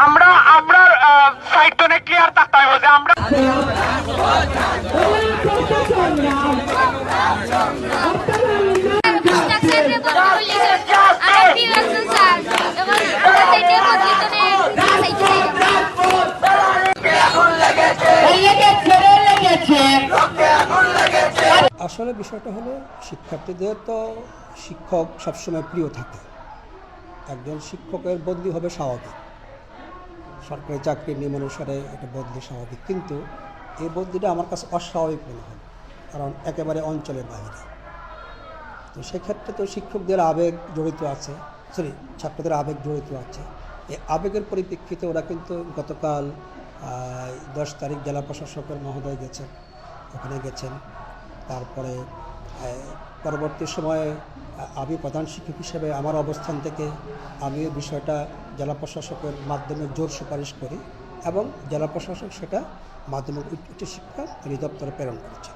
আমরা আমরা সাইডনে ক্লিয়ার থাকতে হবে যে আমরা আসলে বিষয়টা হলো শিক্ষার্থীদের তো শিক্ষক সবসময় প্রিয় থাকে। একজন শিক্ষকের বদলি হবে স্বাভাবিক, সরকারি চাকরির নিয়মানুসারে এটা বদলি স্বাভাবিক, কিন্তু এই বদলিটা আমার কাছে অস্বাভাবিক মনে হয়, কারণ একেবারে অঞ্চলের বাইরে। তো সেক্ষেত্রে তো শিক্ষকদের আবেগ জড়িত আছে, ছাত্রদের আবেগ জড়িত আছে। এই আবেগের পরিপ্রেক্ষিতে ওরা কিন্তু গতকাল 10 তারিখ জেলা প্রশাসকের মহোদয় গেছেন, ওখানে গেছেন। তারপরে পরবর্তী সময়ে আমি প্রধান শিক্ষক হিসেবে আমার অবস্থান থেকে আমি এই বিষয়টা জেলা প্রশাসকের মাধ্যমে জোর সুপারিশ করি এবং জেলা প্রশাসক সেটা মাধ্যমিক উচ্চশিক্ষা অধিদপ্তরে প্রেরণ করেছে।